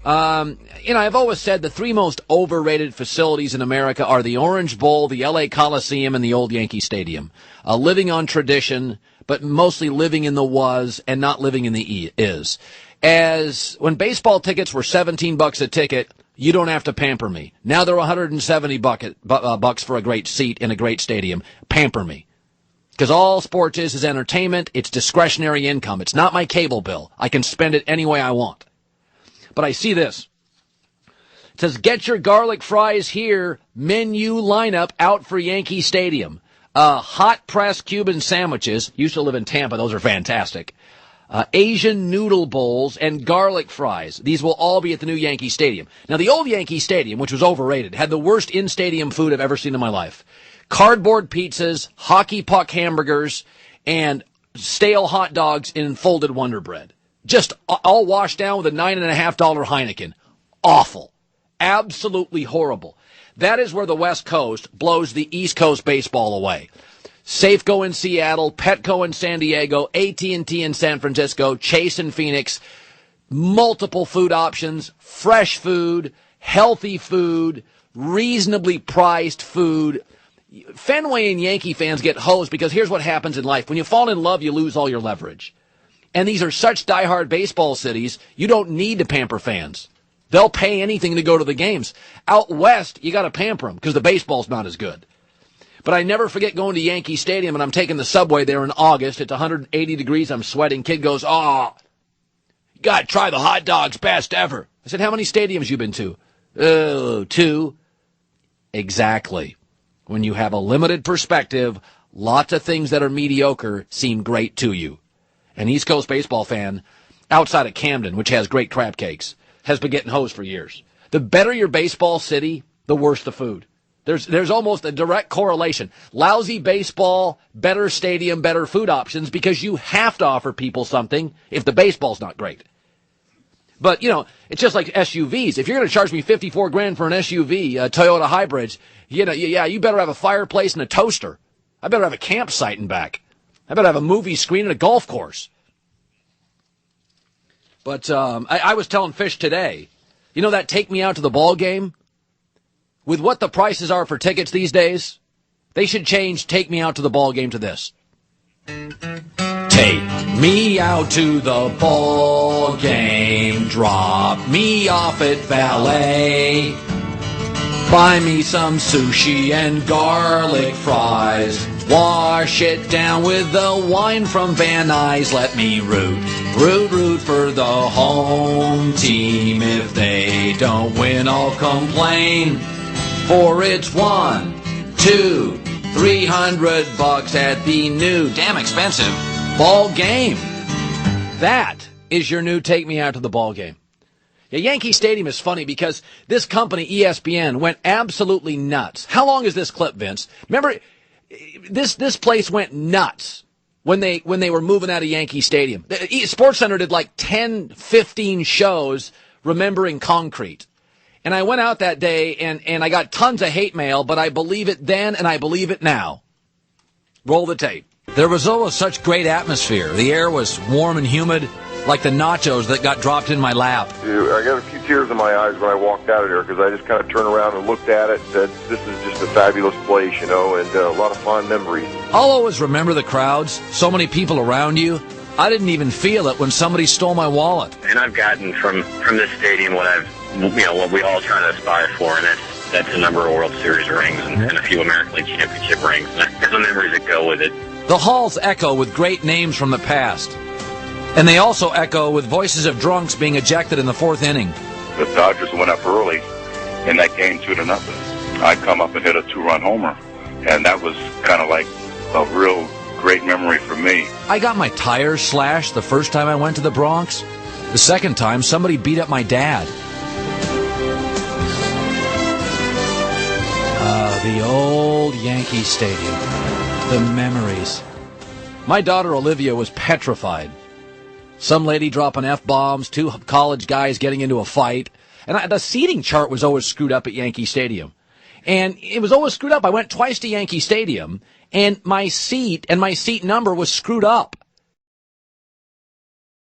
I've always said the three most overrated facilities in America are the Orange Bowl, the LA Coliseum, and the old Yankee Stadium. Living on tradition, but mostly living in the was and not living in the is. As when baseball tickets were $17 a ticket, you don't have to pamper me. Now they're $170 bucks for a great seat in a great stadium. Pamper me. Because all sports is entertainment. It's discretionary income. It's not my cable bill. I can spend it any way I want. But I see this. It says, get your garlic fries here. Menu lineup out for Yankee Stadium. Hot pressed Cuban sandwiches. Used to live in Tampa. Those are fantastic. Asian noodle bowls and garlic fries. These will all be at the new Yankee Stadium. Now, the old Yankee Stadium, which was overrated, had the worst in-stadium food I've ever seen in my life. Cardboard pizzas, hockey puck hamburgers, and stale hot dogs in folded Wonder Bread. Just all washed down with a $9.50 Heineken. Awful. Absolutely horrible. That is where the West Coast blows the East Coast baseball away. Safeco in Seattle, Petco in San Diego, AT&T in San Francisco, Chase in Phoenix. Multiple food options, fresh food, healthy food, reasonably priced food. Fenway and Yankee fans get hosed because here's what happens in life. When you fall in love, you lose all your leverage. And these are such diehard baseball cities, you don't need to pamper fans. They'll pay anything to go to the games. Out west, you got to pamper them because the baseball's not as good. But I never forget going to Yankee Stadium, and I'm taking the subway there in August. It's 180 degrees. I'm sweating. Kid goes, you got to try the hot dogs, best ever. I said, how many stadiums you been to? Oh, 2. Exactly. When you have a limited perspective, lots of things that are mediocre seem great to you. An East Coast baseball fan outside of Camden, which has great crab cakes, has been getting hosed for years. The better your baseball city, the worse the food. There's almost a direct correlation. Lousy baseball, better stadium, better food options, because you have to offer people something if the baseball's not great. But, it's just like SUVs. If you're going to charge me $54,000 for an SUV, a Toyota hybrid, you better have a fireplace and a toaster. I better have a campsite in back. I better have a movie screen and a golf course. But I was telling Fish today, that take me out to the ball game? With what the prices are for tickets these days, they should change take me out to the ball game to this. Take me out to the ball game, drop me off at valet, buy me some sushi and garlic fries, wash it down with the wine from Van Nuys, let me root for the home team. If they don't win, I'll complain. For it's $100, $200, $300 at the new, damn expensive, ball game. That is your new take me out to the ball game. Yeah, Yankee Stadium is funny because this company, ESPN, went absolutely nuts. How long is this clip, Vince? Remember, this place went nuts when they were moving out of Yankee Stadium. SportsCenter did like 10, 15 shows remembering concrete. And I went out that day, and I got tons of hate mail, but I believe it then, and I believe it now. Roll the tape. There was always such great atmosphere. The air was warm and humid, like the nachos that got dropped in my lap. I got a few tears in my eyes when I walked out of there, because I just kind of turned around and looked at it and said, this is just a fabulous place, and a lot of fond memories. I'll always remember the crowds, so many people around you. I didn't even feel it when somebody stole my wallet. And I've gotten from this stadium what we all try to aspire for, and that's a number of World Series rings and a few American League Championship rings. And there's the memories that go with it. The halls echo with great names from the past. And they also echo with voices of drunks being ejected in the 4th inning. The Dodgers went up early in that game 2-0. I come up and hit a 2-run homer, and that was kind of like a real great memory for me. I got my tires slashed the first time I went to the Bronx. The second time, somebody beat up my dad. The old Yankee Stadium. The memories. My daughter Olivia was petrified. Some lady dropping F-bombs, 2 college guys getting into a fight. And the seating chart was always screwed up at Yankee Stadium. And it was always screwed up. I went twice to Yankee Stadium, and my seat number was screwed up.